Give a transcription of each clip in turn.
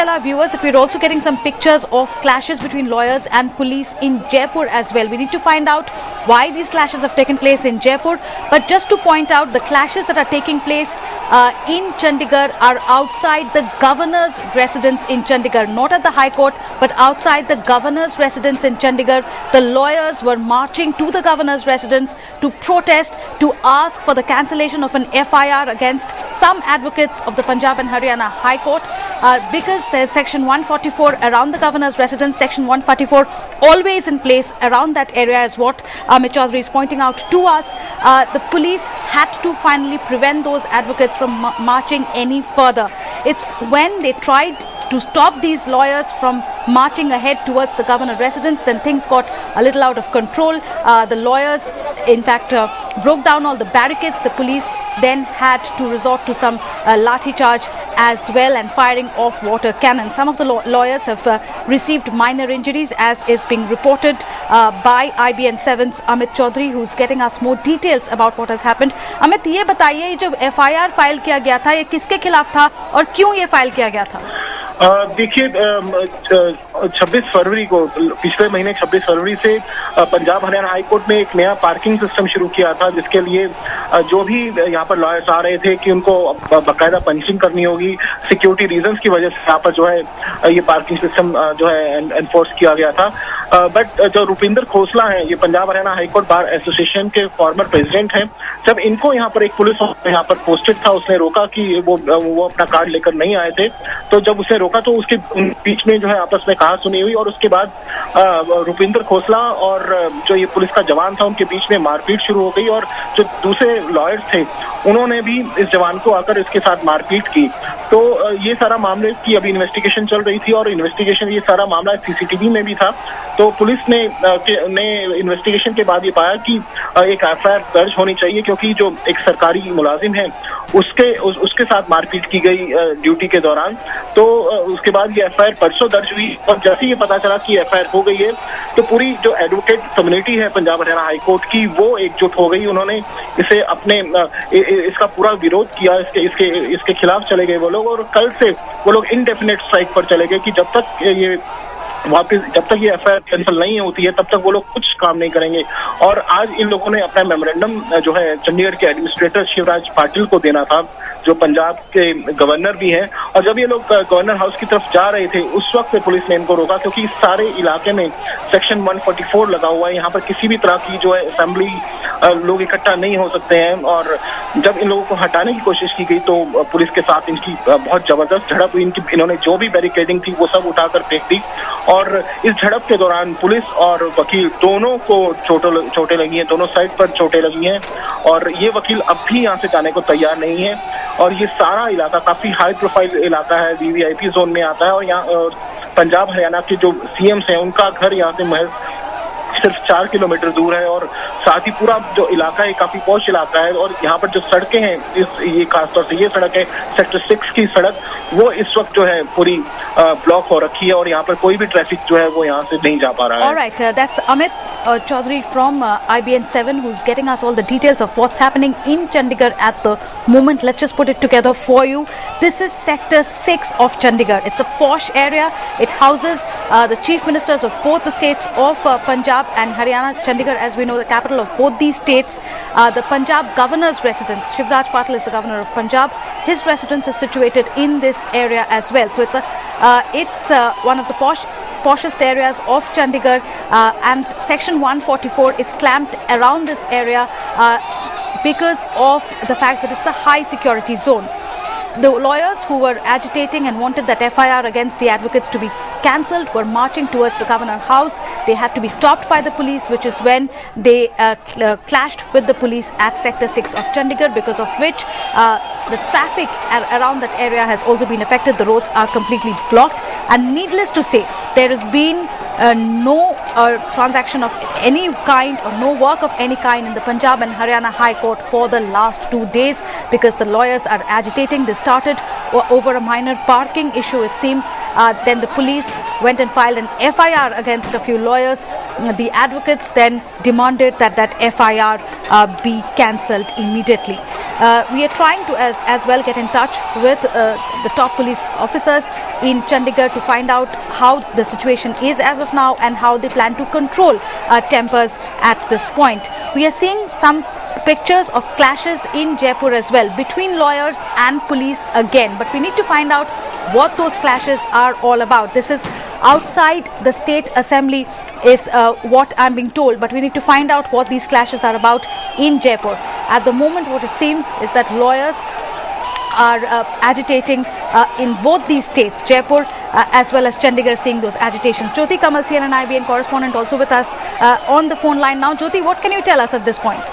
tell our viewers that we're also getting some pictures of clashes between lawyers and police in Jaipur as well. We need to find out why these clashes have taken place in Jaipur. But just to point out, the clashes that are taking place in Chandigarh are outside the governor's residence in Chandigarh, not at the High Court, but outside the governor's residence in Chandigarh. The lawyers were marching to the governor's residence to protest, to ask for the cancellation of an FIR against some advocates of the Punjab and Haryana High Court because there's section 144 around the governor's residence. Section 144 always in place around that area is what Amit Chaudhary is pointing out to us. The police had to finally prevent those advocates from marching any further. It's when they tried to stop these lawyers from marching ahead towards the governor residence, then things got a little out of control. The lawyers, in fact, broke down all the barricades. The police then had to resort to some lathi charge as well and firing of water cannons. Some of the lawyers have received minor injuries, as is being reported by IBN7's Amit Chaudhary, who's getting us more details about what has happened. Amit, ये बताइए, ये जो FIR file किया गया था, ये किसके खिलाफ था और क्यों ये फाइल किया गया था? देखिए, 26 फरवरी को, पिछले महीने 26 फरवरी से पंजाब हरियाणा हाई कोर्ट ने एक नया पार्किंग सिस्टम शुरू किया था, जिसके लिए जो भी यहाँ पर लॉयर्स आ रहे थे कि उनको बाकायदा पंचिंग करनी होगी। सिक्योरिटी रीजंस की वजह से यहाँ पर जो है ये पार्किंग सिस्टम जो है एनफोर्स किया गया था। बट जो रुपिंदर खोसला है, ये Punjab Haryana high court bar association के फॉर्मर प्रेसिडेंट हैं, जब इनको यहाँ पर एक पुलिस ऑफिसर यहाँ पर पोस्टेड था, उसने रोका कि वो अपना कार्ड लेकर नहीं आए थे। तो जब उसे रोका तो उसके बीच में जो है आपस में कहा सुनी हुई और उसके बाद रुपिंदर खोसला और जो ये पुलिस का जवान था उनके बीच में मारपीट शुरू हो गई और जो दूसरे लॉयर्स थे उन्होंने भी इस जवान को आकर इसके साथ मारपीट की। तो ये सारा मामले की अभी इन्वेस्टिगेशन चल रही थी और इन्वेस्टिगेशन, ये सारा मामला सीसीटीवी में भी था। तो पुलिस ने इन्वेस्टिगेशन के बाद ये पाया कि एक एफआईआर दर्ज होनी चाहिए, क्योंकि जो एक सरकारी मुलाजिम है उसके साथ मारपीट की गई ड्यूटी के दौरान। तो उसके बाद ये एफआईआर परसों दर्ज हुई और जैसे ये पता चला कि एफआईआर हो गई है तो पूरी जो एडवोकेट कम्युनिटी है पंजाब हरियाणा हाई कोर्ट की, वो एकजुट हो गई। उन्होंने इसे अपने इसका पूरा विरोध किया, इसके खिलाफ चले गए वो लोग और कल से वो लोग इनडेफिनेट स्ट्राइक पर चले गए कि जब तक ये एफआईआर कैंसिल नहीं होती है तब तक वो लोग कुछ काम नहीं करेंगे। और आज इन लोगों ने अपना मेमोरेंडम जो है चंडीगढ़ के एडमिनिस्ट्रेटर शिवराज पाटिल को देना था, जो पंजाब के गवर्नर भी हैं। और जब ये लोग गवर्नर हाउस की तरफ जा रहे थे उस वक्त पुलिस ने इनको रोका, क्योंकि इस सारे इलाके में सेक्शन 144 लगा हुआ है। यहाँ पर किसी भी तरह की जो है असेंबली लोग इकट्ठा नहीं हो सकते हैं। और जब इन लोगों को हटाने की कोशिश की गई तो पुलिस के साथ इनकी बहुत जबरदस्त झड़प हुई। इन्होंने जो भी बैरिकेडिंग थी वो सब उठाकर फेंक दी और इस झड़प के दौरान पुलिस और वकील दोनों को चोटें लगी हैं, दोनों साइड पर चोटें लगी हैं और ये वकील अब भी यहाँ से जाने को तैयार नहीं है। और ये सारा इलाका काफी हाई प्रोफाइल इलाका है, वीवीआईपी जोन में आता है और यहाँ पंजाब हरियाणा के जो सीएम्स हैं उनका घर यहाँ से महज सिर्फ 4 किलोमीटर दूर है। और साथ ही पूरा जो इलाका है काफी पॉश इलाका है और यहाँ पर जो सड़कें हैं, ये खासतौर से ये सड़क है सेक्टर 6 की सड़क, वो इस वक्त जो है पूरी ब्लॉक हो रखी है और यहाँ पर कोई भी ट्रैफिक जो है वो यहाँ से नहीं जा पा रहा है। All right, that's Amit Chaudhary from IBN7 who's getting us all the details of what's happening in Chandigarh at the moment. Let's just put it together for you. This is sector 6 of Chandigarh. It's a posh area. It houses the chief ministers of both the states of Punjab and Haryana. Chandigarh, as we know, the capital of both these states. The Punjab governor's residence, Shivraj Patil is the governor of Punjab. His residence is situated in this area as well. So it's one of the poshest areas of Chandigarh, and section 144 is clamped around this area because of the fact that it's a high security zone. The lawyers who were agitating and wanted that FIR against the advocates to be cancelled were marching towards the governor house. They had to be stopped by the police, which is when they clashed with the police at sector 6 of Chandigarh, because of which the traffic around that area has also been affected. The roads are completely blocked, and needless to say, there has been no transaction of any kind or no work of any kind in the Punjab and Haryana High Court for the last 2 days because the lawyers are agitating. They started over a minor parking issue, it seems. Then the police went and filed an FIR against a few lawyers The advocates then demanded that that FIR be cancelled immediately. We are trying to as well get in touch with the top police officers in Chandigarh to find out how the situation is as of now and how they plan to control tempers at this point. We are seeing some pictures of clashes in Jaipur as well between lawyers and police again, but we need to find out what those clashes are all about. This is outside the State Assembly is what I'm being told, but we need to find out what these clashes are about in Jaipur. At the moment, what it seems is that lawyers are agitating in both these states, Jaipur as well as Chandigarh, seeing those agitations. Jyoti Kamal, CNN IBN correspondent, also with us on the phone line now. Jyoti, what can you tell us at this point?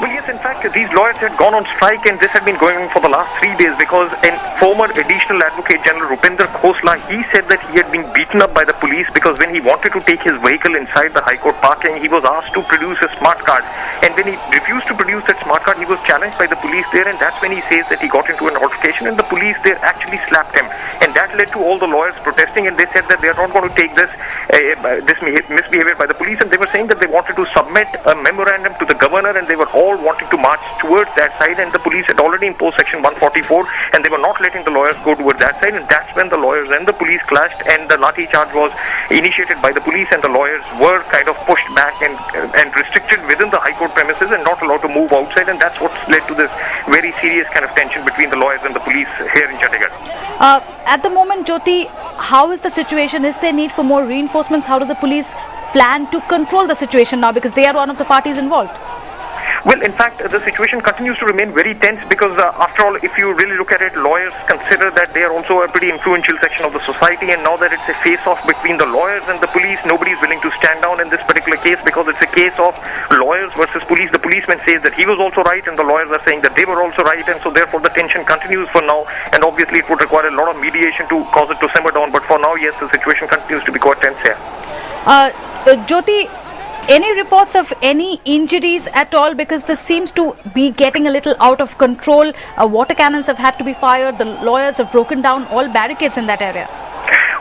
Well, yes, in fact, these lawyers had gone on strike, and this had been going on for the last 3 days because a former additional advocate general, Rupinder Khosla, he said that he had been beaten up by the police because when he wanted to take his vehicle inside the High Court parking, he was asked to produce a smart card. And when he refused to produce that smart card, he was challenged by the police there, and that's when he says that he got into an altercation, and the police there actually slapped him. And that led to all the lawyers protesting, and they said that they are not going to take this misbehavior by the police, and they were saying that they wanted to submit a memorandum to the governor, and they were all wanting to march towards that side, and the police had already imposed section 144, and they were not letting the lawyers go towards that side, and that's when the lawyers and the police clashed, and the lathi charge was initiated by the police, and the lawyers were kind of pushed back and restricted within the High Court premises and not allowed to move outside, and that's what's led to this very serious kind of tension between the lawyers and the police here in Chandigarh. At the moment, Jyoti, how is the situation? Is there need for more reinforcements? How do the police plan to control the situation now, because they are one of the parties involved? Well, in fact, the situation continues to remain very tense because, after all, if you really look at it, lawyers consider that they are also a pretty influential section of the society, and now that it's a face-off between the lawyers and the police, nobody is willing to stand down in this particular case because it's a case of lawyers versus police. The policeman says that he was also right, and the lawyers are saying that they were also right, and so therefore the tension continues for now, and obviously it would require a lot of mediation to cause it to simmer down, but for now, yes, the situation continues to be quite tense here. Jyoti, any reports of any injuries at all? Because this seems to be getting a little out of control. Water cannons have had to be fired. The lawyers have broken down all barricades in that area.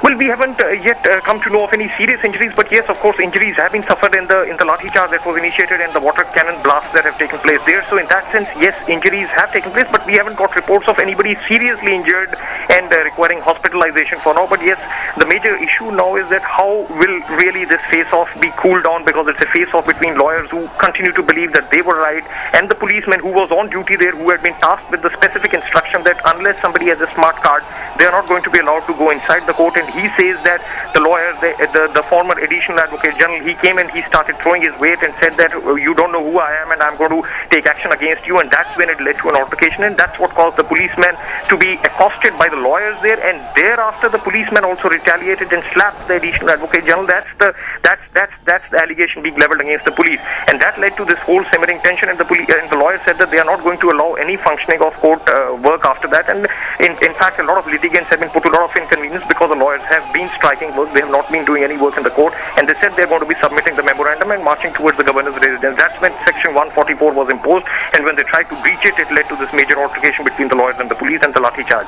Well, we haven't yet come to know of any serious injuries, but yes, of course, injuries have been suffered in the lathi charge that was initiated and the water cannon blasts that have taken place there. So in that sense, yes, injuries have taken place, but we haven't got reports of anybody seriously injured and requiring hospitalization for now. But yes, the major issue now is that how will really this face-off be cooled down, because it's a face-off between lawyers who continue to believe that they were right and the policeman who was on duty there, who had been tasked with the specific instruction that unless somebody has a smart card, they are not going to be allowed to go inside the court. And he says that the lawyer, the former additional advocate general, he came and he started throwing his weight and said that you don't know who I am and I'm going to take action against you, and that's when it led to an altercation, and that's what caused the policeman to be accosted by the lawyers there, and thereafter the policeman also retaliated and slapped the additional advocate general. That's the allegation being leveled against the police, and that led to this whole simmering tension, and the lawyer said that they are not going to allow any functioning of court work after that, and in fact a lot of litigants have been put to a lot of inconvenience because the lawyers have been striking work. They have not been doing any work in the court, and they said they're going to be submitting the memorandum and marching towards the governor's residence. That's when section 144 was imposed, and when they tried to breach it, it led to this major altercation between the lawyers and the police and the lathi charge.